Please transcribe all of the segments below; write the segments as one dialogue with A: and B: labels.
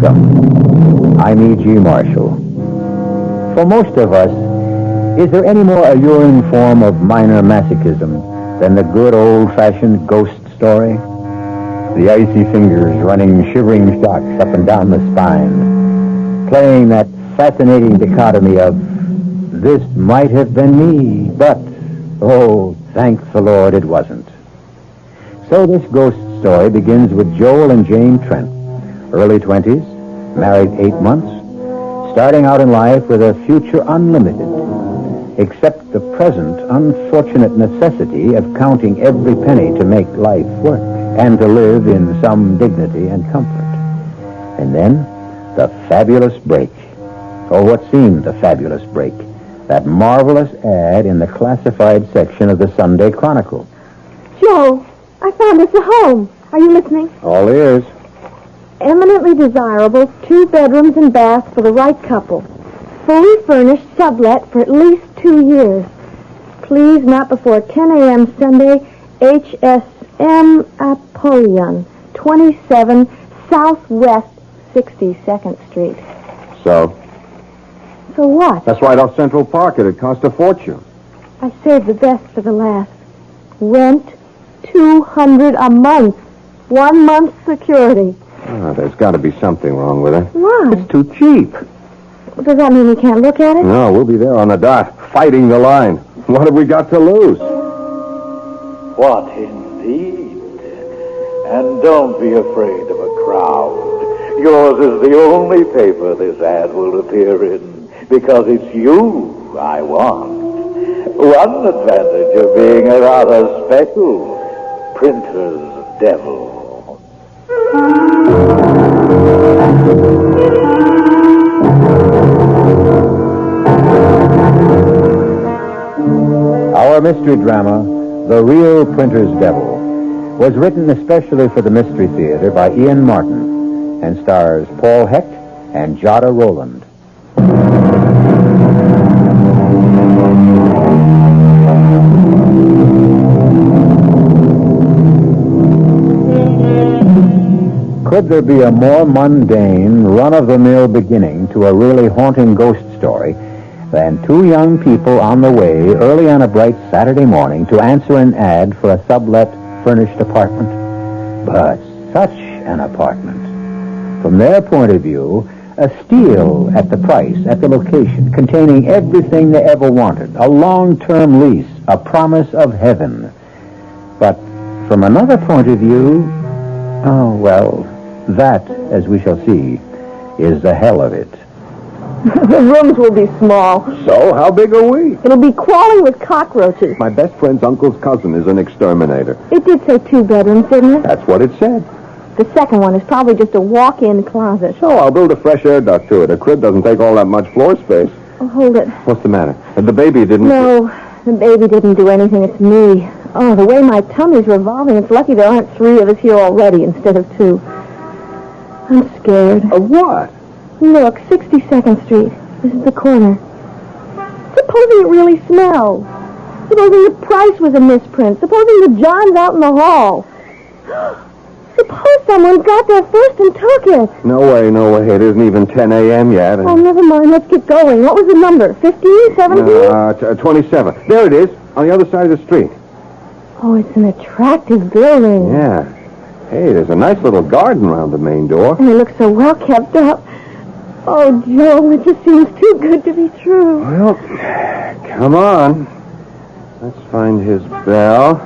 A: Welcome. I'm E.G. Marshall. For most of us, is there any more alluring form of minor masochism than the good old-fashioned ghost story? The icy fingers running shivering shocks up and down the spine, playing that fascinating dichotomy of, this might have been me, but, oh, thank the Lord it wasn't. So this ghost story begins with Joel and Jane Trent, early 20s, married 8 months, starting out in life with a future unlimited, except the present unfortunate necessity of counting every penny to make life work and to live in some dignity and comfort. And then, the fabulous break, or what seemed a fabulous break, that marvelous ad in the classified section of the Sunday Chronicle.
B: Joe, I found us a home. Are you listening?
A: All ears.
B: Eminently desirable, 2 bedrooms and bath for the right couple. Fully furnished, sublet for at least 2 years. Please, not before 10 a.m. Sunday, HSM Apollyon, 27 Southwest 62nd Street.
A: So?
B: So what?
C: That's right off Central Park. It cost a fortune.
B: I saved the best for the last. Rent, $200 a month. 1 month's security.
C: Oh, there's got to be something wrong with it.
B: Why?
C: It's too cheap.
B: Does that mean we can't look at it?
C: No, we'll be there on the dot, fighting the line. What have we got to lose?
D: What indeed? And don't be afraid of a crowd. Yours is the only paper this ad will appear in, because it's you I want. One advantage of being a rather special printer's devil.
A: Our mystery drama, The Real Printer's Devil, was written especially for the Mystery Theater by Ian Martin and stars Paul Hecht and Jada Rowland. Could there be a more mundane, run-of-the-mill beginning to a really haunting ghost story than 2 young people on the way early on a bright Saturday morning to answer an ad for a sublet furnished apartment? But such an apartment. From their point of view, a steal at the price, at the location, containing everything they ever wanted, a long-term lease, a promise of heaven. But from another point of view, oh, well, that, as we shall see, is the hell of it.
B: The rooms will be small.
C: So, how big are we?
B: It'll be crawling with cockroaches.
C: My best friend's uncle's cousin is an exterminator.
B: It did say 2 bedrooms, didn't it?
C: That's what it said.
B: The second one is probably just a walk-in closet.
C: So, I'll build a fresh air duct to it. A crib doesn't take all that much floor space.
B: Oh, hold it.
C: What's the matter? The baby didn't...
B: No, the baby didn't do anything. It's me. Oh, the way my tummy's revolving, it's lucky there aren't 3 of us here already instead of 2. I'm scared.
C: Of what?
B: Look, 62nd Street. This is the corner. Supposing it really smells. Supposing the price was a misprint. Supposing the John's out in the hall. Suppose someone got there first and took it.
C: No way, no way. It isn't even 10 a.m. yet.
B: Oh, never mind. Let's get going. What was the number? 15? 17?
C: 27. There it is, on the other side of the street.
B: Oh, it's an attractive building.
C: Yeah. Hey, there's a nice little garden around the main door.
B: And it looks so well kept up. Oh, Joe, it just seems too good to be true.
C: Well, come on. Let's find his bell.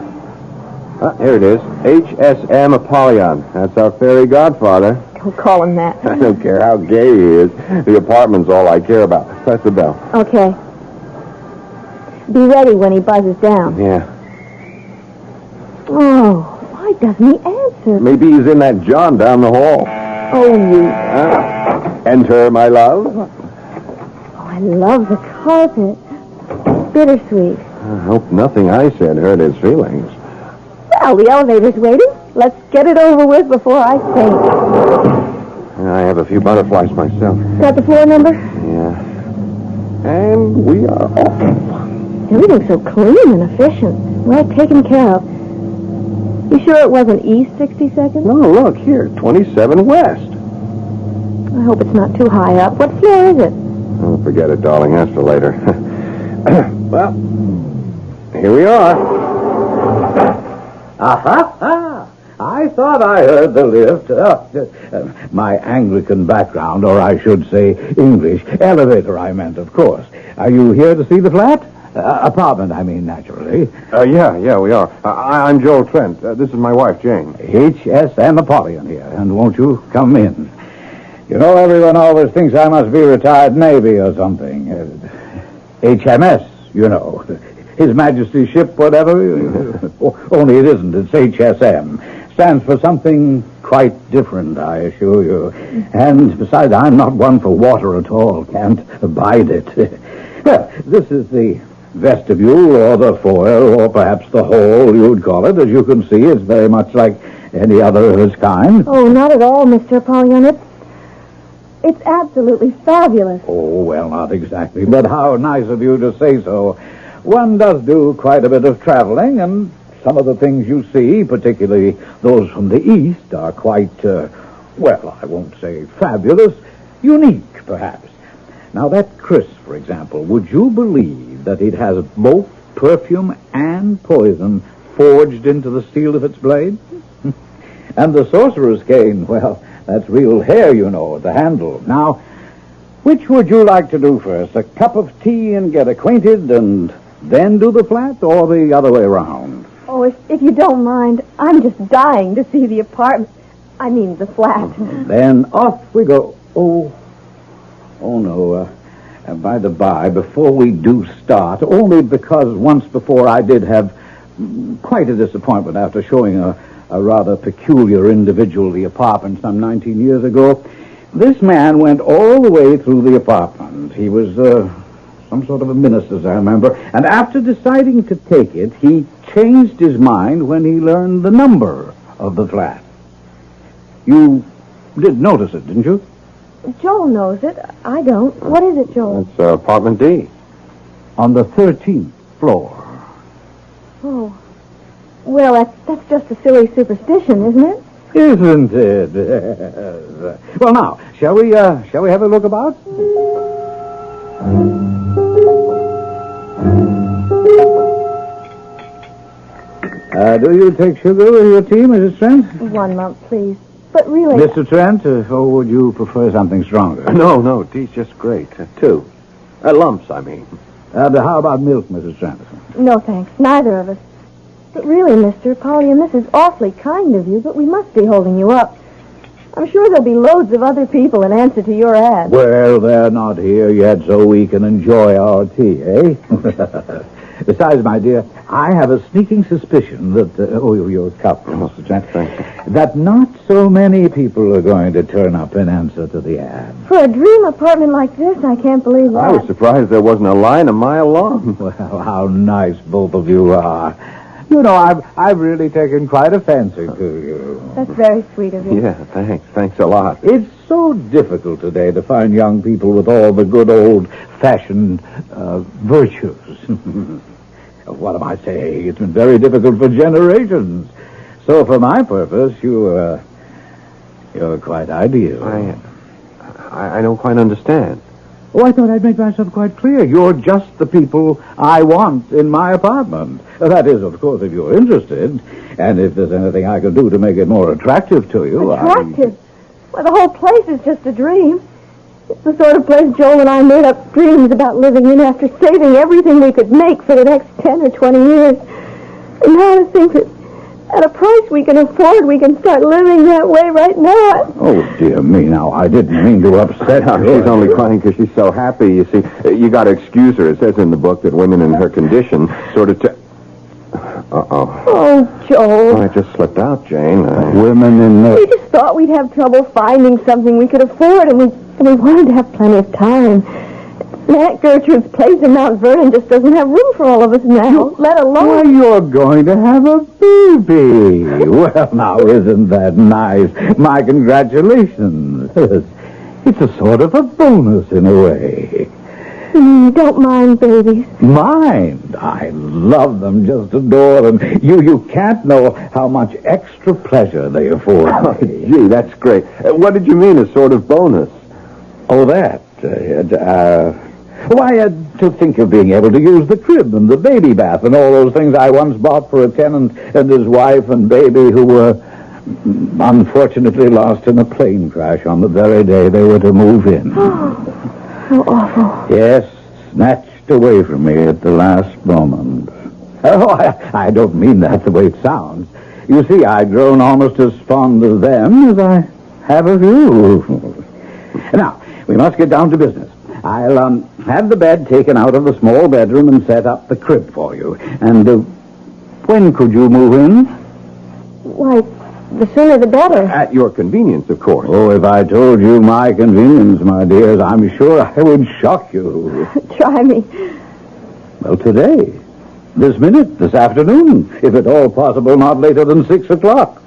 C: Ah, here it is. HSM Apollyon. That's our fairy godfather.
B: Don't call him that.
C: I don't care how gay he is. The apartment's all I care about. Press the bell.
B: Okay. Be ready when he buzzes down.
C: Yeah.
B: Oh, why doesn't he answer?
C: Maybe he's in that John down the hall.
B: Oh, you...
C: Enter, my love.
B: Oh, I love the carpet. Bittersweet.
C: I hope nothing I said hurt his feelings.
B: Well, the elevator's waiting. Let's get it over with before I faint.
C: I have a few butterflies myself.
B: Got the floor number?
C: Yeah. And we are off.
B: Everything's so clean and efficient. Well taken care of. You sure it wasn't East 62nd?
C: No, look, here, 27 West.
B: I hope it's not too high up. What floor is it?
C: Oh, forget it, darling. Ask her later. Well, here we are.
E: Aha! I thought I heard the lift. My Anglican background, or I should say English. Elevator, I meant, of course. Are you here to see the flat? Apartment, I mean, naturally.
C: Yeah, we are. I'm Joel Trent. This is my wife, Jane.
E: H.S.M. Apollyon here, and won't you come in? You know, everyone always thinks I must be retired Navy or something. HMS, you know. His Majesty's ship, whatever. Only it isn't. It's HSM. Stands for something quite different, I assure you. And besides, I'm not one for water at all. Can't abide it. Well, this is the vestibule, or the foyer, or perhaps the hall, you'd call it. As you can see, it's very much like any other of its kind.
B: Oh, not at all, Mr. Apollyon. It's absolutely fabulous.
E: Oh, well, not exactly, but how nice of you to say so. One does do quite a bit of traveling, and some of the things you see, particularly those from the East, are quite, well, I won't say fabulous, unique, perhaps. Now, that Chris, for example, would you believe that it has both perfume and poison forged into the steel of its blade? And the sorcerer's cane, well, that's real hair, you know, at the handle. Now, which would you like to do first? A cup of tea and get acquainted and then do the flat, or the other way around?
B: Oh, if you don't mind, I'm just dying to see the apartment. I mean, the flat.
E: Then off we go. Oh, no. By the by, before we do start, only because once before I did have quite a disappointment after showing a rather peculiar individual the apartment some 19 years ago. This man went all the way through the apartment. He was some sort of a minister, as I remember, and after deciding to take it, he changed his mind when he learned the number of the flat. You did notice it, didn't you?
B: Joel knows it. I don't. What is it, Joel?
C: It's apartment D.
E: On the 13th floor.
B: Oh. Well, that's just a silly superstition, isn't it?
E: Isn't it? Well, now, shall we have a look about? Do you take sugar with your tea, Mrs. Trent?
B: 1 month, please. But really...
E: Mr. Trent, or would you prefer something stronger?
C: No, tea's just great. 2. Lumps, I mean.
E: How about milk, Mrs. Trent?
B: No, thanks. Neither of us. But really, Mr. Apollyon, this is awfully kind of you, but we must be holding you up. I'm sure there'll be loads of other people in answer to your ad.
E: Well, they're not here yet, so we can enjoy our tea, eh? Besides, my dear, I have a sneaking suspicion that... your cup, Mr. Trent.
C: Thank you.
E: That not so many people are going to turn up in answer to the ad.
B: For a dream apartment like this, I can't believe that.
C: I was surprised there wasn't a line a mile long.
E: Well, how nice both of you are. You know, I've really taken quite a fancy to you.
B: That's very sweet of you.
C: Yeah, thanks. Thanks a lot.
E: It's so difficult today to find young people with all the good old-fashioned virtues. What am I saying? It's been very difficult for generations. So for my purpose, you're quite ideal.
C: I don't quite understand.
E: Oh, I thought I'd made myself quite clear. You're just the people I want in my apartment. That is, of course, if you're interested. And if there's anything I can do to make it more attractive to you.
B: Attractive? Well, the whole place is just a dream. It's the sort of place Joel and I made up dreams about living in after saving everything we could make for the next 10 or 20 years. And now to think that at a price we can afford, we can start living that way right now.
E: Oh, dear me, now, I didn't mean to upset her.
C: She's only crying because she's so happy. You see, you got to excuse her. It says in the book that women in her condition sort of... Uh-oh.
B: Oh, Joel.
C: Oh, it just slipped out, Jane.
E: Women in
B: We
E: the...
B: just thought we'd have trouble finding something we could afford, and we wanted to have plenty of time. Aunt Gertrude's place in Mount Vernon just doesn't have room for all of us now, let
E: Why,
B: alone...
E: you're going to have a baby. Well, now, isn't that nice? My congratulations. It's a sort of a bonus in a way.
B: Don't mind babies.
E: Mind? I love them, just adore them. You can't know how much extra pleasure they afford
C: Oh,
E: me.
C: gee, that's great. What did you mean, a sort of bonus?
E: Oh, that. To think of being able to use the crib and the baby bath and all those things I once bought for a tenant and his wife and baby who were unfortunately lost in a plane crash on the very day they were to move in.
B: Oh, how awful.
E: Yes, snatched away from me at the last moment. Oh, I don't mean that the way it sounds. You see, I've grown almost as fond of them as I have of you. Now, we must get down to business. I'll have the bed taken out of the small bedroom and set up the crib for you. And when could you move in?
B: Why, the sooner the better.
C: At your convenience, of course.
E: Oh, if I told you my convenience, my dears, I'm sure I would shock you.
B: Try me.
E: Well, today. This minute, this afternoon. If at all possible, not later than 6 o'clock.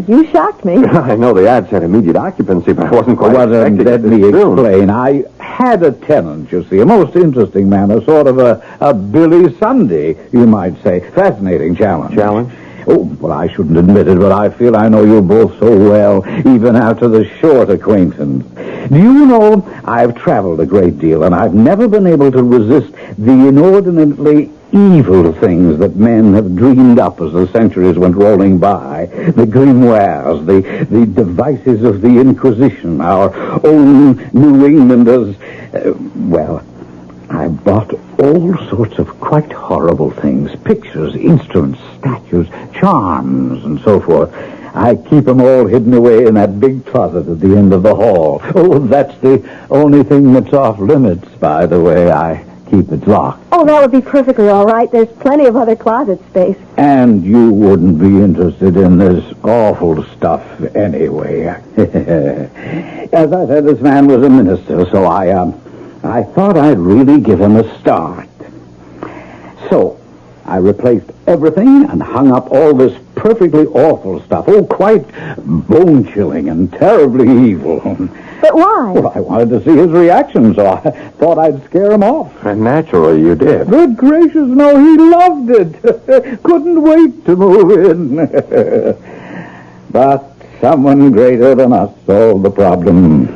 B: You shocked me.
C: I know the ad said immediate occupancy, but I wasn't quite expecting it
E: let me
C: this soon.
E: explain. I had a tenant, you see, a most interesting man, a sort of a Billy Sunday, you might say. Fascinating challenge.
C: Challenge?
E: Oh, well, I shouldn't admit it, but I feel I know you both so well, even after the short acquaintance. Do you know, I've traveled a great deal, and I've never been able to resist the inordinately evil things that men have dreamed up as the centuries went rolling by. The grimoires, the devices of the Inquisition, our own New Englanders. I bought all sorts of quite horrible things. Pictures, instruments, statues, charms, and so forth. I keep them all hidden away in that big closet at the end of the hall. Oh, that's the only thing that's off limits, by the way. I keep it locked.
B: Oh, that would be perfectly all right. There's plenty of other closet space.
E: And you wouldn't be interested in this awful stuff anyway. As I said, this man was a minister, so I thought I'd really give him a start. So, I replaced everything and hung up all this perfectly awful stuff. Oh, quite bone-chilling and terribly evil.
B: But why?
E: Well, I wanted to see his reaction, so I thought I'd scare him off.
C: And naturally, you did.
E: Good gracious, no, he loved it. Couldn't wait to move in. But someone greater than us solved the problem.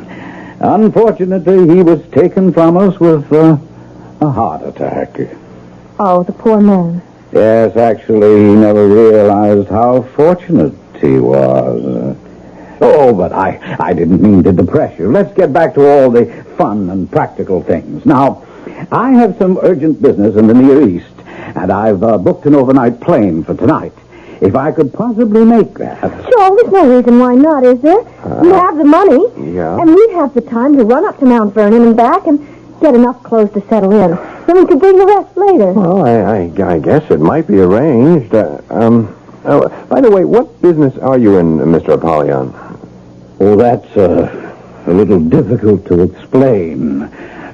E: Unfortunately, he was taken from us with a heart attack.
B: Oh, the poor man.
E: Yes, actually, he never realized how fortunate he was. But I didn't mean to depress you. Let's get back to all the fun and practical things. Now, I have some urgent business in the Near East, and I've booked an overnight plane for tonight. If I could possibly make that.
B: Joel, there's no reason why not, is there? We have the money.
C: Yeah.
B: And we have the time to run up to Mount Vernon and back and get enough clothes to settle in. Then we could bring the rest later.
C: Well, I guess it might be arranged. By the way, what business are you in, Mr. Apollyon?
E: Oh, that's a little difficult to explain.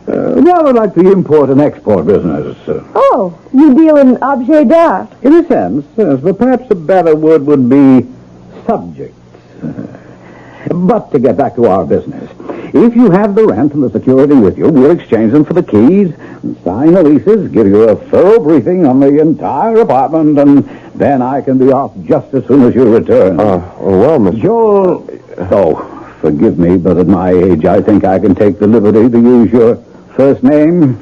E: Rather like the import and export business.
B: Oh, you deal in objet d'art.
E: In a sense, yes, but perhaps a better word would be subjects. But to get back to our business, if you have the rent and the security with you, we'll exchange them for the keys, and sign the leases, give you a thorough briefing on the entire apartment, and then I can be off just as soon as you return.
C: Well, Mr.
E: Joel... Oh, forgive me, but at my age, I think I can take the liberty to use your first name.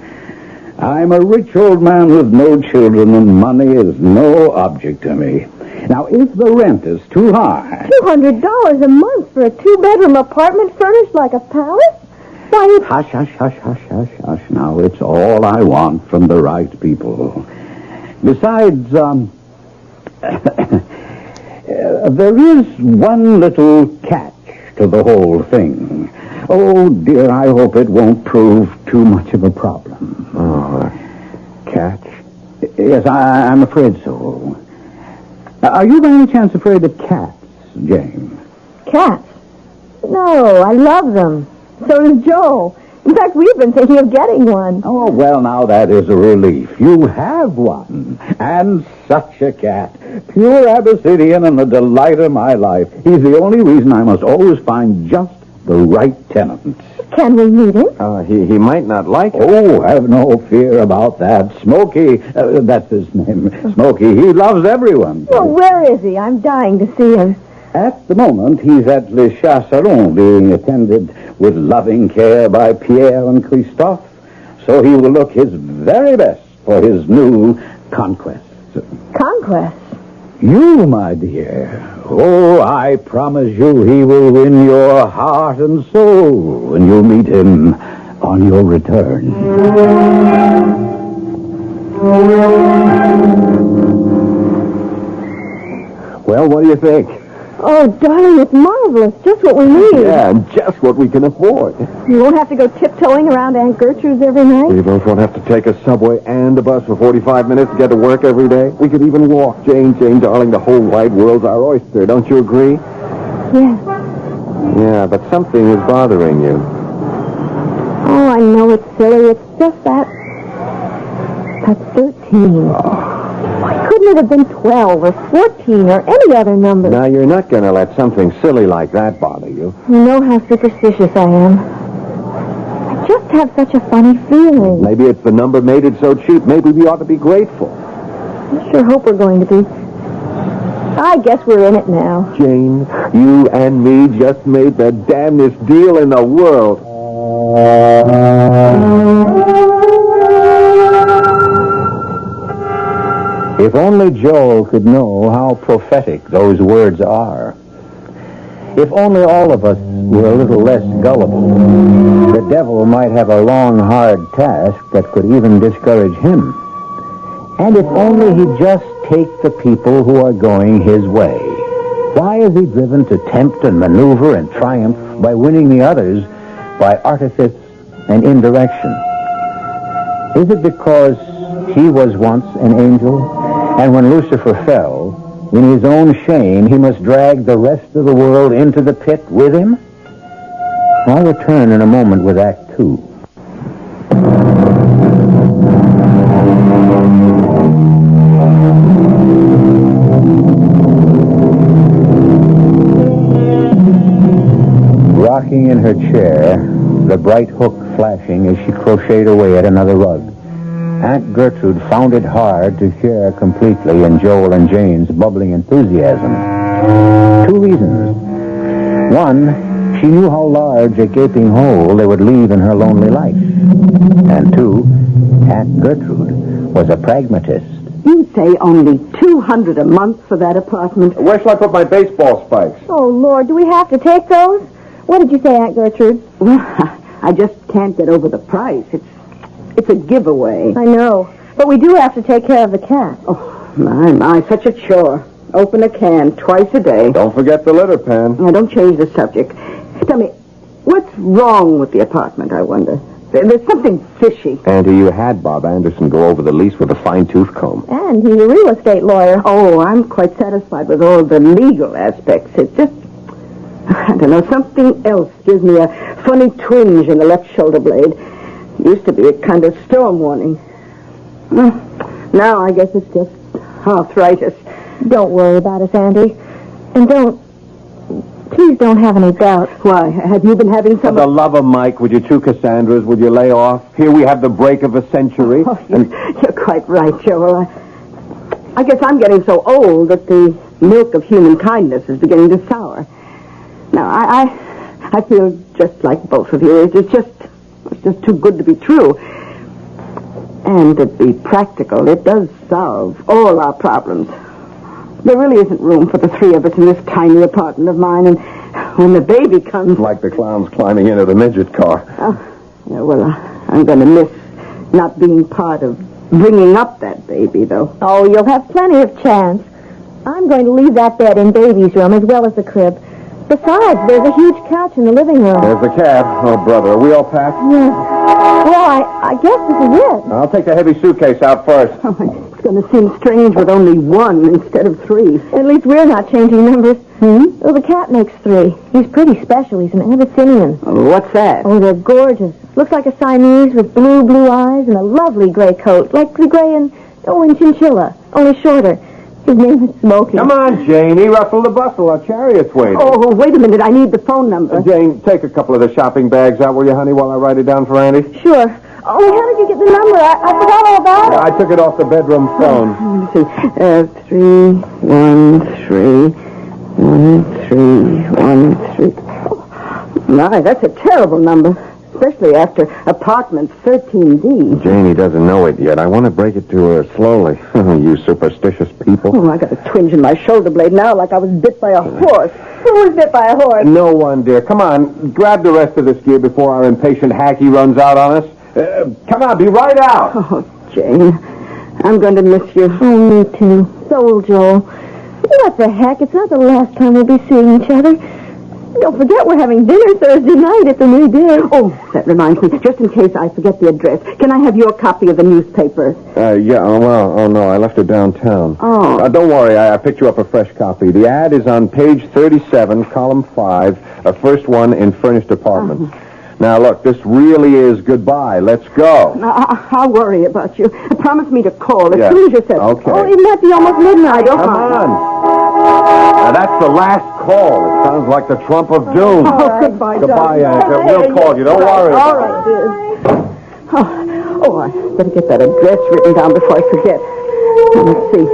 E: I'm a rich old man with no children, and money is no object to me. Now, if the rent is too high...
B: $200 a month for a two-bedroom apartment furnished like a palace? Why, it's...
E: Hush, hush, hush, hush, hush, hush. Now, it's all I want from the right people. Besides, there is one little catch to the whole thing. Oh, dear, I hope it won't prove too much of a problem.
C: Catch?
E: Yes, I'm afraid so. Are you by any chance afraid of cats, Jane?
B: Cats? No, I love them. So does Joel. In fact, we've been thinking of getting one.
E: Oh, well, now that is a relief. You have one. And such a cat. Pure Abyssinian and the delight of my life. He's the only reason I must always find just the right tenant.
B: Can we meet him?
C: He might not like it.
E: Oh, have no fear about that. Smokey, that's his name. Smokey, he loves everyone.
B: Well, where is he? I'm dying to see him.
E: At the moment, he's at Le Chasseron, being attended with loving care by Pierre and Christophe, so he will look his very best for his new conquest.
B: Conquest?
E: You, my dear. Oh, I promise you he will win your heart and soul when you meet him on your return.
C: Well, what do you think?
B: Oh, darling, it's marvelous. Just what we need.
C: Yeah, and just what we can afford.
B: You won't have to go tiptoeing around Aunt Gertrude's every night.
C: We both won't have to take a subway and a bus for 45 minutes to get to work every day. We could even walk. Jane, darling, the whole wide world's our oyster. Don't you agree?
B: Yes.
C: Yeah, but something is bothering you.
B: Oh, I know it's silly. It's just that 13. Why couldn't it have been 12 or 14 or any other number?
C: Now, you're not going to let something silly like that bother you.
B: You know how superstitious I am. I just have such a funny feeling.
C: Maybe it's the number made it so cheap. Maybe we ought to be grateful.
B: I sure hope we're going to be. I guess we're in it now.
C: Jane, you and me just made the damnedest deal in the world.
A: If only Joel could know how prophetic those words are. If only all of us were a little less gullible, the devil might have a long, hard task that could even discourage him. And if only he'd just take the people who are going his way. Why is he driven to tempt and maneuver and triumph by winning the others by artifice and indirection? Is it because he was once an angel, and when Lucifer fell, in his own shame, he must drag the rest of the world into the pit with him? I'll return in a moment with Act 2. Rocking in her chair, the bright hook flashing as she crocheted away at another rug, Aunt Gertrude found it hard to share completely in Joel and Jane's bubbling enthusiasm. 2 reasons. One, she knew how large a gaping hole they would leave in her lonely life. And 2, Aunt Gertrude was a pragmatist.
F: You say only $200 a month for that apartment.
C: Where shall I put my baseball spikes?
B: Oh, Lord, do we have to take those? What did you say, Aunt Gertrude?
F: Well, I just can't get over the price. It's a giveaway.
B: I know, but we do have to take care of the cat.
F: Oh, my, such a chore. Open a can twice a day.
C: Don't forget the litter pan.
F: Now, don't change the subject. Tell me, what's wrong with the apartment, I wonder? There's something fishy.
C: Auntie, you had Bob Anderson go over the lease with a fine-tooth comb.
B: And he's a real estate lawyer.
F: Oh, I'm quite satisfied with all the legal aspects. It's just, I don't know, something else gives me a funny twinge in the left shoulder blade. Used to be a kind of storm warning. Well, now I guess it's just arthritis.
B: Don't worry about us, Andy. And please don't have any doubts.
F: Why, have you been having
C: For
F: some...
C: the love of Mike, would you 2 Cassandras, would you lay off? Here we have the break of a century.
F: Oh, you're quite right, Joel. I guess I'm getting so old that the milk of human kindness is beginning to sour. Now, I feel just like both of you. It's just too good to be true. And to be practical, it does solve all our problems. There really isn't room for the 3 of us in this tiny apartment of mine, and when the baby comes...
C: Like the clowns climbing into the midget car.
F: I'm going to miss not being part of bringing up that baby, though.
B: Oh, you'll have plenty of chance. I'm going to leave that bed in Baby's room as well as the crib. Besides, there's a huge couch in the living room.
C: There's the cab. Oh, brother, are we all packed?
B: Yes. Well, I guess this is it.
C: I'll take the heavy suitcase out first.
F: Oh, it's going to seem strange with only 1 instead of 3.
B: At least we're not changing numbers. Well, the cat makes 3. He's pretty special. He's an Abyssinian.
F: Oh, what's that?
B: Oh, they're gorgeous. Looks like a Siamese with blue eyes and a lovely gray coat, like the gray in Chinchilla, only shorter. His name is Smokey.
C: Come on, Jane. He ruffled the bustle. Our chariot's waiting.
F: Oh, wait a minute. I need the phone number.
C: Jane, take a couple of the shopping bags out, will you, honey, while I write it down for Andy?
B: Sure. Oh, how did you get the number? I forgot all about it.
C: I took it off the bedroom phone.
F: Let me see. 313 1 1313. Oh, my, that's a terrible number. Especially after apartment 13D.
C: Janie doesn't know it yet. I want to break it to her slowly. You superstitious people.
F: Oh, I got a twinge in my shoulder blade now like I was bit by a horse. Who was bit by a horse?
C: No one, dear. Come on, grab the rest of this gear before our impatient hacky runs out on us. Come on, be right out.
F: Oh, Jane, I'm going to miss you.
B: Oh, me too. So will Joel. What the heck? It's not the last time we'll be seeing each other. Don't forget we're having dinner Thursday night at the New Deer.
F: Oh, that reminds me. Just in case I forget the address, can I have your copy of the newspaper?
C: Yeah, oh no, I left it downtown.
F: Oh.
C: Don't worry, I picked you up a fresh copy. The ad is on page 37, column 5, first one in furnished apartments. Now, look, this really is goodbye. Let's go.
F: I'll worry about you. Promise me to call as soon as you're settled.
C: Okay.
F: Oh, it might be almost midnight.
C: Come on. Now, that's the last call. It sounds like the trump of doom.
F: Oh, goodbye,
C: Goodbye,
F: darling.
C: Annika. We'll call you. Don't worry.
F: All right, dear. Oh, I better get that address written down before I forget. Let's see.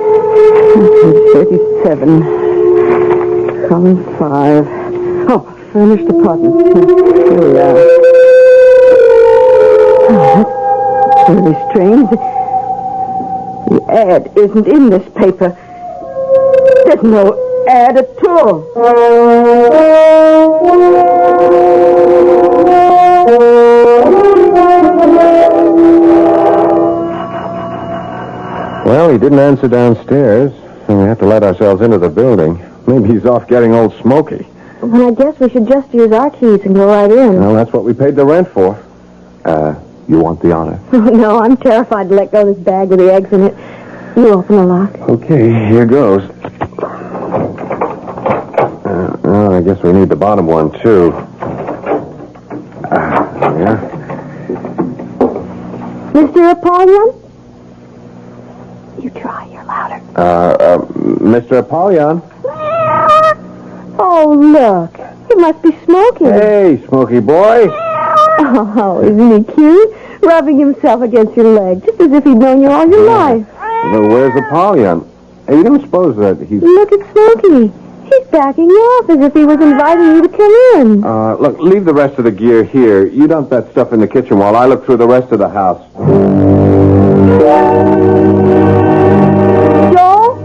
F: 37. Column 5. Oh, furnished apartment. Here we are. Oh, that's very strange. The ad isn't in this paper. There's no ad at all.
C: Well, he didn't answer downstairs, so we have to let ourselves into the building. Maybe he's off getting old Smoky.
B: Well, I guess we should just use our keys and go right in.
C: Well, that's what we paid the rent for. You want the honor?
B: Oh, no, I'm terrified to let go of this bag with the eggs in it. You open the lock.
C: Okay, here goes. I guess we need the bottom one, too. Yeah.
B: Mr. Apollyon? You try, you're louder.
C: Mr. Apollyon.
B: Oh, look. It must be Smokey.
C: Hey, Smoky boy.
B: Oh, isn't he cute? Rubbing himself against your leg, just as if he'd known you all your life.
C: Well, where's Apollyon? Hey, you don't suppose that he's...
B: Look at Smokey. He's backing you off as if he was inviting you to come in.
C: Look, leave the rest of the gear here. You dump that stuff in the kitchen while I look through the rest of the house.
B: Joel?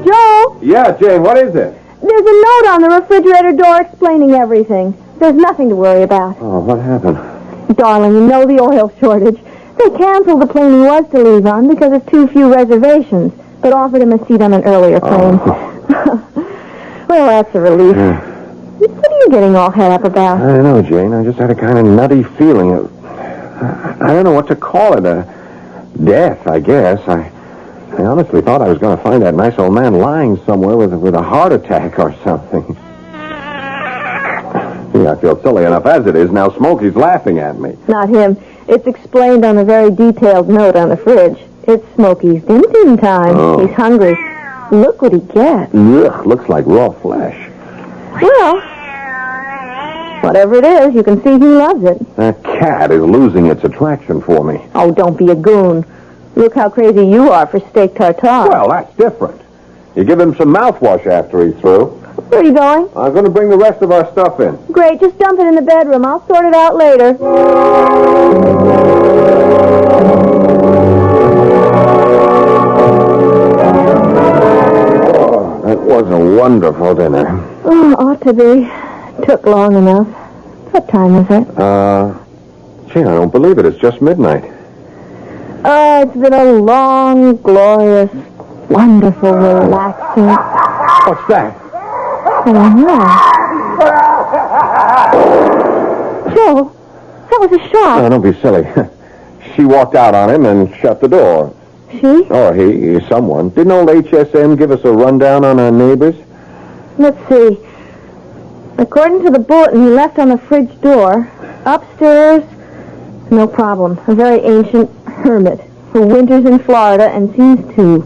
B: Joel?
C: Yeah, Jane, what is it?
B: There's a note on the refrigerator door explaining everything. There's nothing to worry about.
C: Oh, what happened?
B: Darling, you know the oil shortage. They canceled the plane he was to leave on because of too few reservations, but offered him a seat on an earlier plane. Well, that's a relief. What are you getting all head up about?
C: I don't know, Jane. I just had a kind of nutty feeling. I don't know what to call it. Death, I guess. I honestly thought I was going to find that nice old man lying somewhere with a heart attack or something. Yeah, I feel silly enough as it is. Now Smokey's laughing at me.
B: Not him. It's explained on a very detailed note on the fridge. It's Smokey's dim time.
C: Oh.
B: He's hungry. Look what he gets.
C: Ugh, looks like raw flesh.
B: Well, whatever it is, you can see he loves it.
C: That cat is losing its attraction for me.
B: Oh, don't be a goon. Look how crazy you are for steak tartare.
C: Well, that's different. You give him some mouthwash after he's through.
B: Where are you going?
C: I'm going to bring the rest of our stuff in.
B: Great, just dump it in the bedroom. I'll sort it out later.
C: Oh, that was a wonderful dinner.
B: Oh, ought to be. Took long enough. What time is it?
C: Gee, I don't believe it. It's just midnight.
B: Oh, it's been a long, glorious, wonderful, relaxing...
C: What's that?
B: I don't know. Joe, that was a shot.
C: Oh, don't be silly. She walked out on him and shut the door.
B: She?
C: Or he, someone. Didn't old HSM give us a rundown on our neighbors?
B: Let's see. According to the bulletin he left on the fridge door, upstairs, no problem. A very ancient hermit who winters in Florida and seems to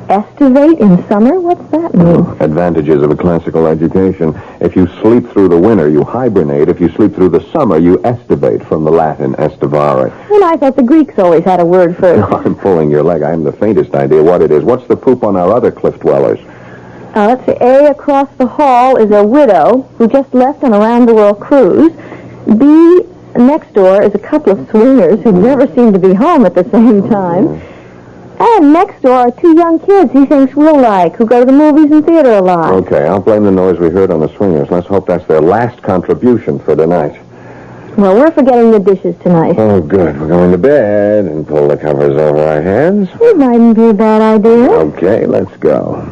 B: estivate in summer? What's that mean?
C: Advantages of a classical education. If you sleep through the winter, you hibernate. If you sleep through the summer, you estivate, from the Latin estivare.
B: And I thought the Greeks always had a word for it.
C: I'm pulling your leg. I haven't the faintest idea what it is. What's the poop on our other cliff dwellers?
B: Let's see. A, across the hall, is a widow who just left on a round-the-world cruise. B, next door, is a couple of swingers who never seem to be home at the same time. And next door are two young kids he thinks we'll like, who go to the movies and theater a lot.
C: Okay, I'll blame the noise we heard on the swingers. Let's hope that's their last contribution for tonight.
B: Well, we're forgetting the dishes tonight.
C: Oh, good. We're going to bed and pull the covers over our heads.
B: It mightn't be a bad idea.
C: Okay, let's go.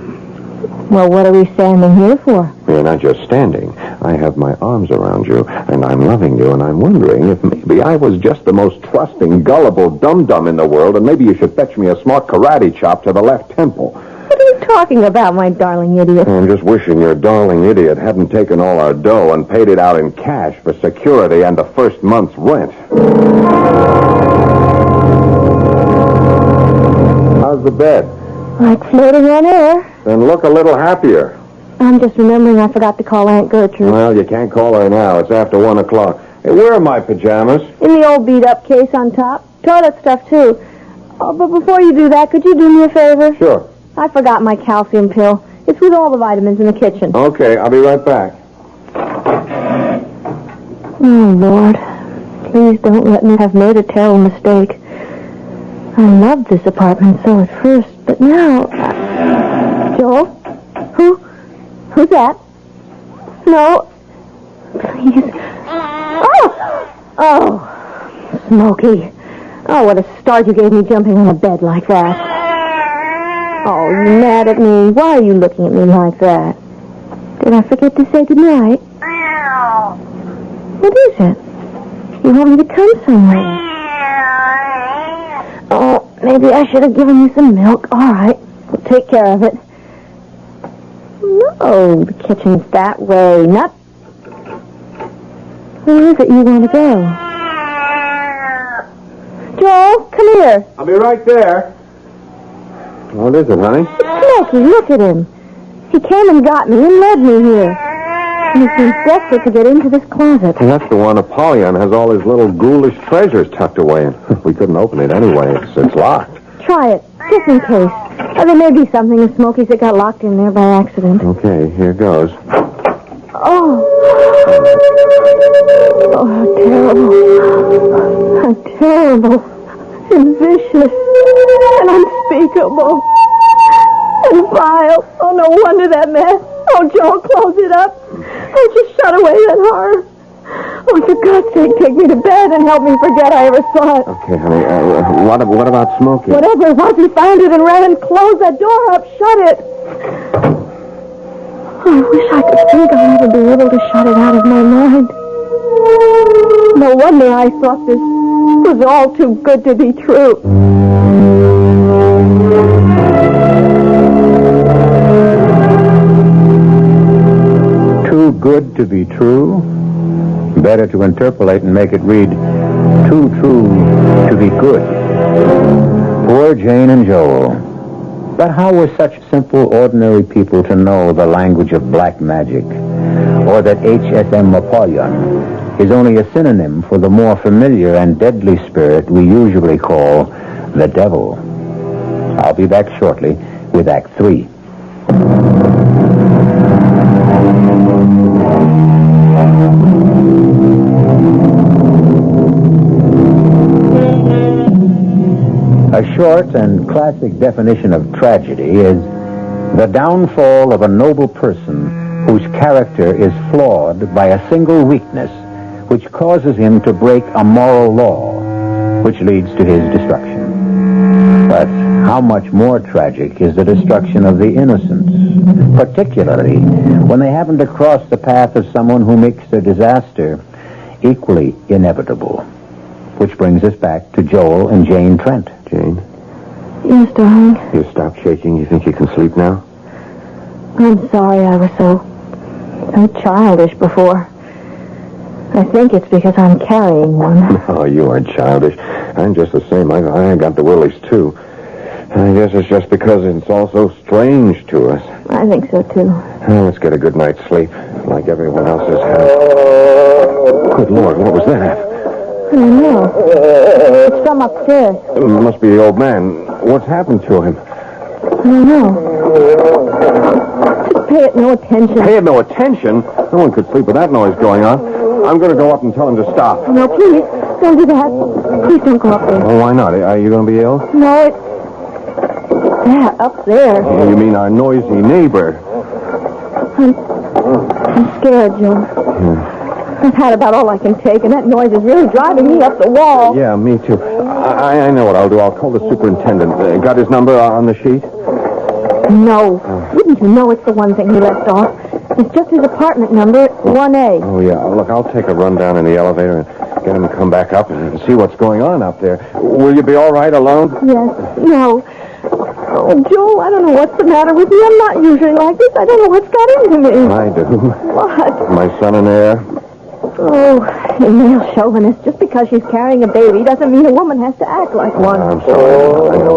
B: Well, what are we standing here for?
C: You're not just standing. I have my arms around you, and I'm loving you, and I'm wondering if maybe I was just the most trusting, gullible dum-dum in the world, and maybe you should fetch me a smart karate chop to the left temple.
B: What are you talking about, my darling idiot?
C: I'm just wishing your darling idiot hadn't taken all our dough and paid it out in cash for security and the first month's rent. How's the bed?
B: Like floating on air.
C: Then look a little happier.
B: I'm just remembering I forgot to call Aunt Gertrude.
C: Well, you can't call her now. It's after 1 o'clock. Hey, where are my pajamas?
B: In the old beat-up case on top. Toilet stuff, too. Oh, but before you do that, could you do me a favor?
C: Sure.
B: I forgot my calcium pill. It's with all the vitamins in the kitchen.
C: Okay, I'll be right back.
B: Oh, Lord. Please don't let me have made a terrible mistake. I loved this apartment so at first, but now... Joel? Who's that? No. Please. Oh, Smokey. Oh, what a start you gave me jumping on a bed like that. Oh, you mad at me? Why are you looking at me like that? Did I forget to say goodnight? What is it? You want me to come somewhere? Oh, maybe I should have given you some milk. All right, we'll take care of it. No, the kitchen's that way, not... Where is it you want to go? Joel, come here.
C: I'll be right there. What is it, honey?
B: It's Smokey, look at him. He came and got me and led me here. And he seems desperate to get into this closet.
C: Well, that's the one Apollyon has all his little ghoulish treasures tucked away in. We couldn't open it anyway. It's locked.
B: Try it, just in case. There may be something in Smokey's that got locked in there by accident.
C: Okay, here goes.
B: Oh. Oh, how terrible. How terrible. And vicious. And unspeakable. And vile. Oh, no wonder that mess. Oh, Joel, close it up. Oh, just shut away that horror. Oh, for God's sake, take me to bed and help me forget I ever saw it.
C: Okay, honey. What about Smokey?
B: Whatever it was, he found it and ran and closed that door up. Shut it. Oh, I wish I could think I'll never be able to shut it out of my mind. No wonder I thought this was all too good to be true.
A: Too good to be true? Better to interpolate and make it read, too true to be good. Poor Jane and Joel. But how were such simple, ordinary people to know the language of black magic? Or that HSM Apollyon is only a synonym for the more familiar and deadly spirit we usually call the devil? I'll be back shortly with Act 3. A short and classic definition of tragedy is the downfall of a noble person whose character is flawed by a single weakness which causes him to break a moral law, which leads to his destruction. But how much more tragic is the destruction of the innocents, particularly when they happen to cross the path of someone who makes their disaster equally inevitable. Which brings us back to Joel and Jane Trent.
C: Jane?
B: Yes, darling.
C: You stopped shaking. You think you can sleep now?
B: I'm sorry I was so childish before. I think it's because I'm carrying one.
C: Oh, you aren't childish. I'm just the same. I got the willies, too. I guess it's just because it's all so strange to us.
B: I think so, too.
C: Well, let's get a good night's sleep, like everyone else has had. Good Lord, what was that?
B: I don't know. It's from upstairs.
C: It must be the old man. What's happened to him?
B: I don't know. Just pay it no attention.
C: Pay it no attention? No one could sleep with that noise going on. I'm going to go up and tell him to stop.
B: No, please, don't do that. Please don't go up there.
C: Oh, why not? Are you going to be ill?
B: No, it's... that, up there.
C: Oh, you mean our noisy neighbor?
B: I'm scared, Joe. I've had about all I can take, and that noise is really driving me up the wall.
C: Yeah, me too. I know what I'll do. I'll call the superintendent. Got his number on the sheet?
B: No. Wouldn't you know it's the one thing he left off? It's just his apartment number, 1A.
C: Oh, yeah. Look, I'll take a run down in the elevator and get him to come back up and see what's going on up there. Will you be all right alone?
B: Yes. No. Oh, Joe, I don't know what's the matter with me. I'm not usually like this. I don't know what's got into me.
C: I do.
B: What?
C: My son and heir.
B: Oh, a male chauvinist. Just because she's carrying a baby doesn't mean a woman has to act like one.
C: I'm sorry. I know.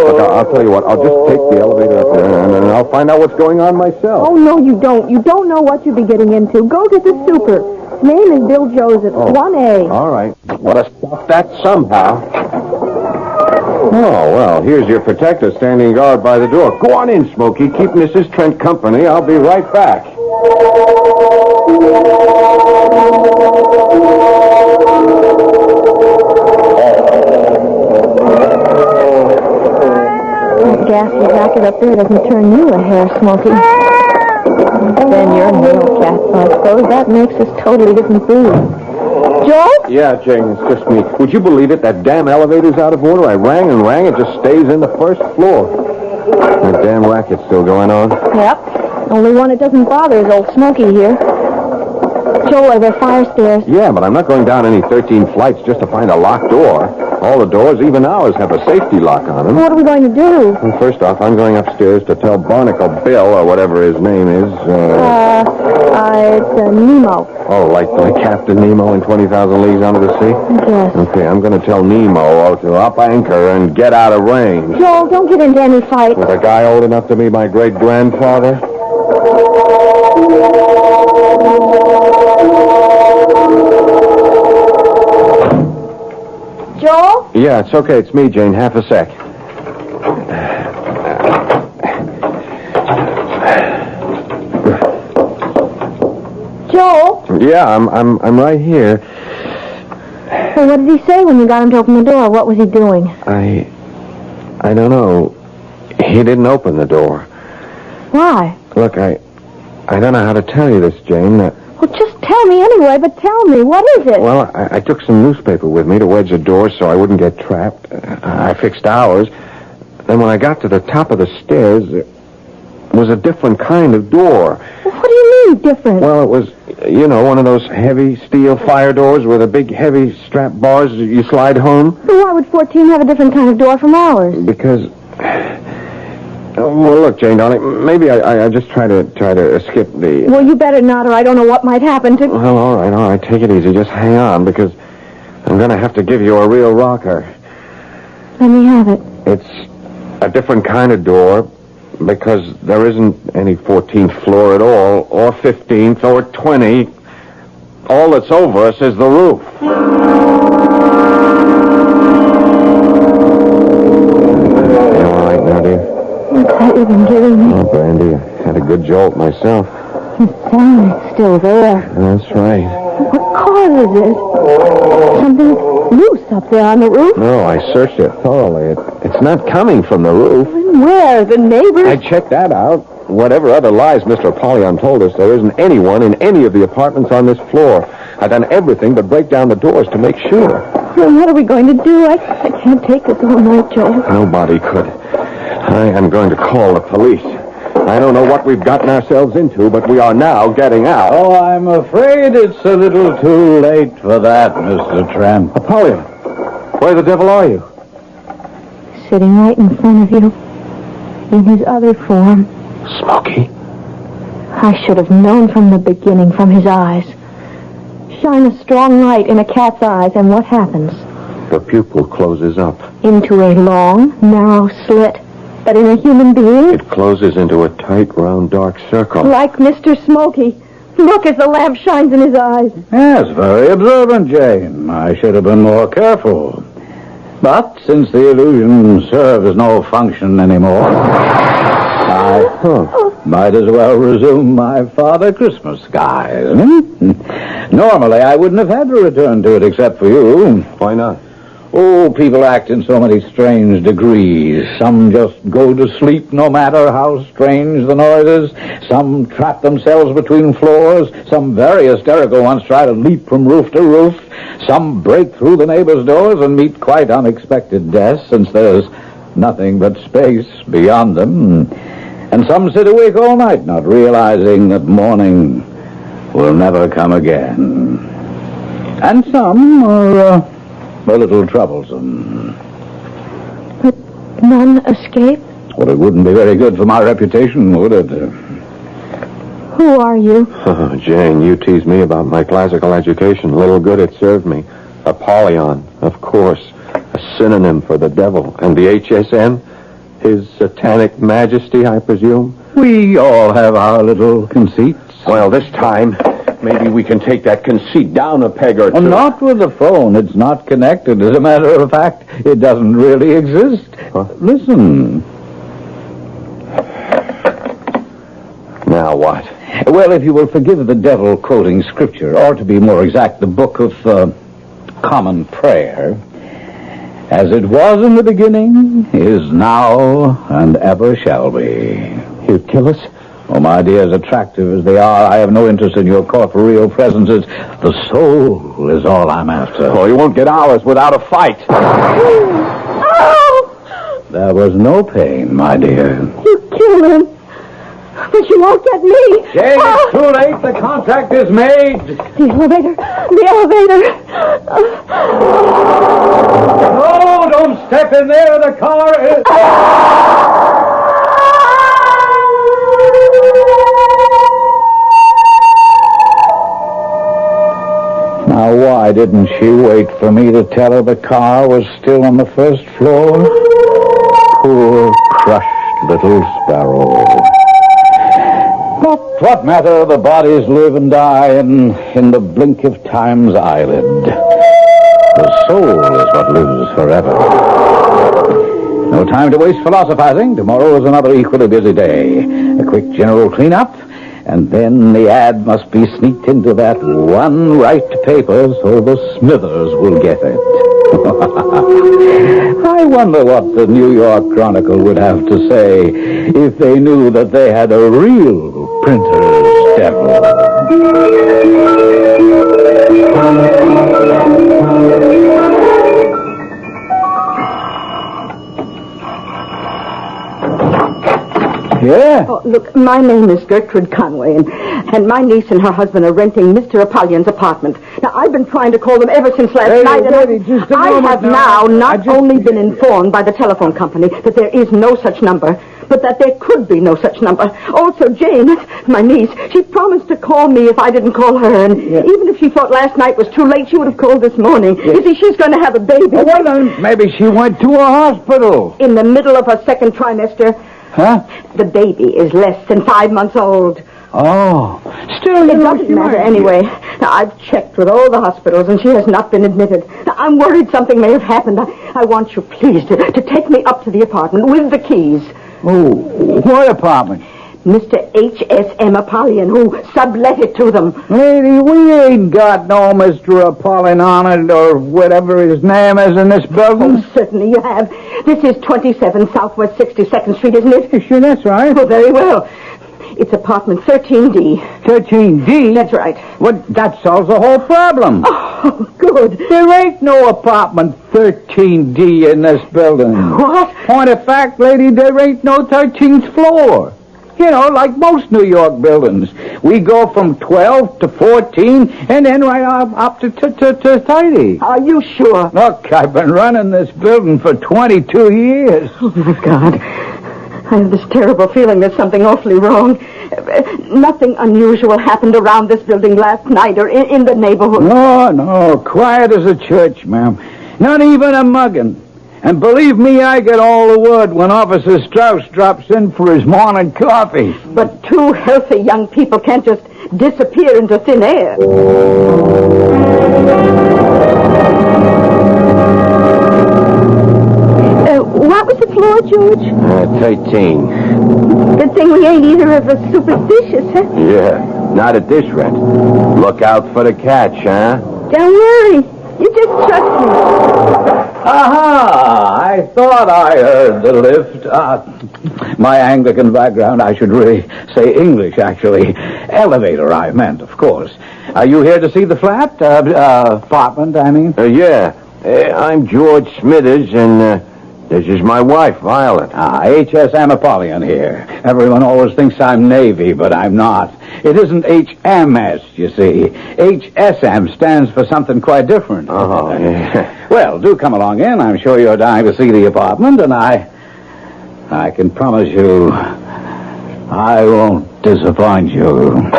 C: Look, I'll tell you what. I'll just take the elevator up there and then I'll find out what's going on myself.
B: Oh, no, you don't. You don't know what you'll be getting into. Go to the super. Name is Bill Joseph, 1A.
C: All right. Want to stop that somehow. Oh, well, here's your protector standing guard by the door. Go on in, Smokey. Keep Mrs. Trent company. I'll be right back.
B: That ghastly racket up there doesn't turn you a hair, Smokey. Then you're a male cat, so I suppose that makes us totally different breeds. Joe?
C: Yeah, Jane, it's just me. Would you believe it? That damn elevator's out of order. I rang and rang. It just stays in the first floor. That damn racket's still going on.
B: Yep. Only one it doesn't bother is old Smokey here. Joe, are there fire stairs?
C: Yeah, but I'm not going down any 13 flights just to find a locked door. All the doors, even ours, have a safety lock on them.
B: What are we going to do?
C: Well, first off, I'm going upstairs to tell Barnacle Bill, or whatever his name is.
B: It's Nemo.
C: Oh, like Captain Nemo in 20,000 Leagues Under the Sea?
B: Yes.
C: Okay, I'm going to tell Nemo to up anchor and get out of range.
B: Joel, don't get into any fight.
C: With a guy old enough to be my great-grandfather?
B: Joel?
C: Yeah, it's okay. It's me, Jane. Half a sec.
B: Joel?
C: Yeah, I'm right here.
B: Well, what did he say when you got him to open the door? What was he doing?
C: I don't know. He didn't open the door.
B: Why?
C: Look, I don't know how to tell you this, Jane.
B: Well, just tell me anyway, but tell me. What is it?
C: Well, I took some newspaper with me to wedge the door so I wouldn't get trapped. I fixed ours. Then when I got to the top of the stairs, it was a different kind of door.
B: Well, what do you mean, different?
C: Well, it was, one of those heavy steel fire doors with the big heavy strap bars you slide home.
B: So why would 14 have a different kind of door from ours?
C: Because... Well, look, Jane, darling, maybe I just try to skip the...
B: Well, you better not, or I don't know what might happen to...
C: Well, all right, take it easy. Just hang on, because I'm going to have to give you a real rocker.
B: Let me have it.
C: It's a different kind of door, because there isn't any 14th floor at all, or 15th, or 20. All that's over us is the roof.
B: What's that you've been giving me?
C: Oh, Brandy, I had a good jolt myself.
B: The sound is still there.
C: That's right.
B: What causes it? Something loose up there on the roof?
C: No, I searched it thoroughly. It's not coming from the roof.
B: Where? The neighbors?
C: I checked that out. Whatever other lies Mr. Apollyon told us, there isn't anyone in any of the apartments on this floor. I've done everything but break down the doors to make sure.
B: Well, what are we going to do? I can't take this all night, Joe.
C: Nobody could. I am going to call the police. I don't know what we've gotten ourselves into, but we are now getting out.
E: Oh, I'm afraid it's a little too late for that, Mr. Trent.
C: Apollyon, where the devil are you?
B: Sitting right in front of you, in his other form.
C: Smokey.
B: I should have known from the beginning, from his eyes. Shine a strong light in a cat's eyes, and what happens?
C: The pupil closes up.
B: Into a long, narrow slit. But in a human being?
C: It closes into a tight, round, dark circle.
B: Like Mr. Smokey. Look as the lamp shines in his eyes.
E: Yes, very observant, Jane. I should have been more careful. But since the illusion serves no function anymore,
C: Huh.
E: Might as well resume my Father Christmas skies. Normally, I wouldn't have had to return to it except for you.
C: Why not?
E: Oh, people act in so many strange degrees. Some just go to sleep no matter how strange the noises. Some trap themselves between floors. Some very hysterical ones try to leap from roof to roof. Some break through the neighbors' doors and meet quite unexpected deaths, since there's nothing but space beyond them. And some sit awake all night, not realizing that morning will never come again. And some are a little troublesome.
B: But none escape?
E: Well, it wouldn't be very good for my reputation, would it?
B: Who are you?
C: Oh, Jane, you tease me about my classical education. Little good it served me. Apollyon, of course. A synonym for the devil. And the HSM? His satanic majesty, I presume?
E: We all have our little conceits.
C: Well, this time, maybe we can take that conceit down a peg or two.
E: Not with the phone. It's not connected. As a matter of fact, it doesn't really exist.
C: Huh?
E: Listen.
C: Now what?
E: Well, if you will forgive the devil quoting scripture, or to be more exact, the book of common prayer, as it was in the beginning, is now, and ever shall be.
C: You'd kill us?
E: Oh, my dear, as attractive as they are, I have no interest in your corporeal presences. The soul is all I'm after.
C: Oh, you won't get ours without a fight.
B: Oh!
E: There was no pain, my dear.
B: You killed him. But you won't get me.
E: Jane, it's too late. The contract is made.
B: The elevator. The elevator.
E: No, don't step in there. The car is... Now, why didn't she wait for me to tell her the car was still on the first floor? Poor, crushed little sparrow. But what matter? The bodies live and die in the blink of time's eyelid. The soul is what lives forever. No time to waste philosophizing. Tomorrow is another equally busy day. A quick general cleanup, and then the ad must be sneaked into that one right paper so the Smithers will get it. I wonder what the New York Chronicle would have to say if they knew that they had a real printer's devil. Yeah?
F: Oh, look, my name is Gertrude Conway, and my niece and her husband are renting Mr. Apollyon's apartment. Now, I've been trying to call them ever since last night, and I have now not only been informed by the telephone company that there is no such number, but that there could be no such number. Also, Jane, my niece, she promised to call me if I didn't call her, and even if she thought last night was too late, she would have called this morning. You see, she's going to have a baby.
E: Well, then, maybe she went to a hospital.
F: In the middle of her second trimester.
E: Huh?
F: The baby is less than 5 months old.
E: Oh. Still,
F: It doesn't matter anyway. Now, I've checked with all the hospitals, and she has not been admitted. Now, I'm worried something may have happened. I want you, please, to take me up to the apartment with the keys.
E: Oh, what apartment?
F: Mr. H.S.M. Apollyon, who sublet it to them.
E: Lady, we ain't got no Mr. Apollyon on it, or whatever his name is in this building.
F: Oh, certainly you have. This is 27 Southwest 62nd Street, isn't it?
E: Sure, that's right.
F: Oh, very well. It's apartment 13D.
E: 13D?
F: That's right.
E: Well, that solves the whole problem.
F: Oh, good.
E: There ain't no apartment 13D in this building.
F: What?
E: Point of fact, lady, there ain't no 13th floor. You know, like most New York buildings. We go from 12 to 14 and then right up to 30.
F: Are you sure?
E: Look, I've been running this building for 22 years.
F: Oh, my God. I have this terrible feeling there's something awfully wrong. Nothing unusual happened around this building last night or in the neighborhood.
E: No, quiet as a church, ma'am. Not even a mugging. And believe me, I get all the word when Officer Strauss drops in for his morning coffee.
F: But two healthy young people can't just disappear into thin air.
B: that was the floor, George?
C: 13.
B: Good thing we ain't either of us superstitious, huh?
C: Yeah, not at this rent. Look out for the catch, huh?
B: Don't worry. You just trust me.
E: Aha! I thought I heard the lift. My Anglican background, I should really say English, actually. Elevator, I meant, of course. Are you here to see the flat? Apartment, I mean?
C: Yeah. I'm George Smithers, and this is my wife, Violet.
E: HSM Apollyon here. Everyone always thinks I'm Navy, but I'm not. It isn't HMS, you see. HSM stands for something quite different.
C: Oh, yeah.
E: Well, do come along in. I'm sure you're dying to see the apartment, and I can promise you I won't disappoint you.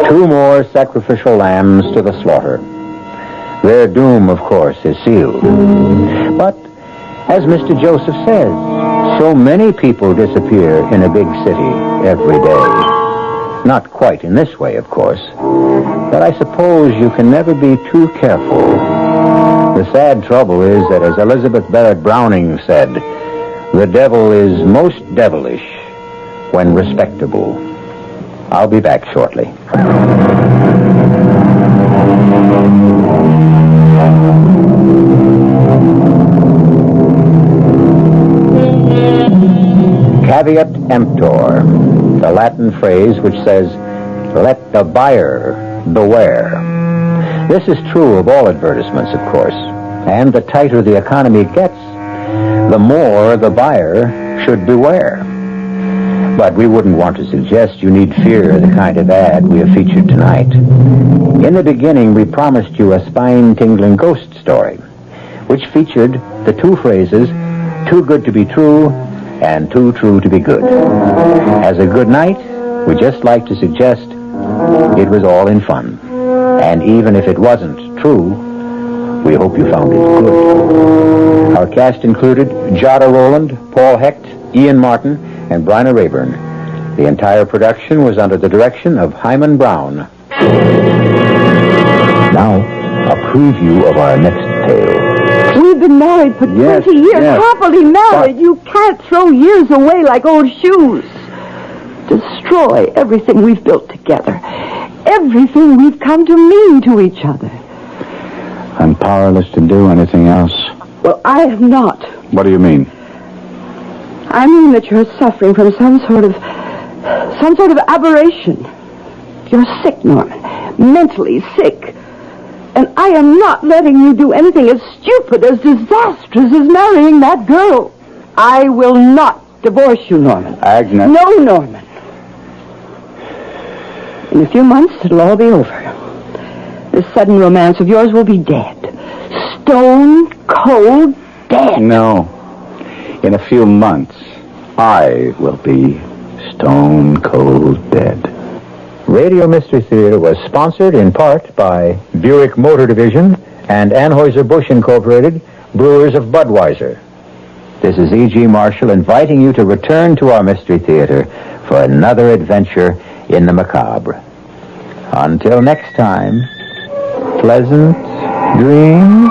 A: 2 more sacrificial lambs to the slaughter. Their doom, of course, is sealed. But, as Mr. Joseph says, so many people disappear in a big city every day. Not quite in this way, of course. But I suppose you can never be too careful. The sad trouble is that, as Elizabeth Barrett Browning said, the devil is most devilish when respectable. I'll be back shortly. Caveat emptor, the Latin phrase which says, let the buyer beware. This is true of all advertisements, of course. And the tighter the economy gets, the more the buyer should beware. But we wouldn't want to suggest you need fear the kind of ad we have featured tonight. In the beginning, we promised you a spine-tingling ghost story, which featured the 2 phrases, too good to be true and too true to be good. As a good night, we just like to suggest it was all in fun. And even if it wasn't true, we hope you found it good. Our cast included Jada Rowland, Paul Hecht, Ian Martin, and Bryna Rayburn. The entire production was under the direction of Hyman Brown. Now, a preview of our next tale.
F: We've been married for 20 years, happily married. You can't throw years away like old shoes. Destroy everything we've built together. Everything we've come to mean to each other.
E: I'm powerless to do anything else.
F: Well, I am not.
E: What do you mean?
F: I mean that you're suffering from some sort of aberration. You're sick, Norman. Mentally sick. And I am not letting you do anything as stupid, as disastrous as marrying that girl. I will not divorce you, Norman.
E: Agnes.
F: No, Norman. In a few months, it'll all be over. This sudden romance of yours will be dead. Stone cold dead.
E: No. In a few months, I will be stone cold dead.
A: Radio Mystery Theater was sponsored in part by Buick Motor Division and Anheuser-Busch Incorporated, brewers of Budweiser. This is E.G. Marshall inviting you to return to our Mystery Theater for another adventure in the macabre. Until next time, pleasant dreams.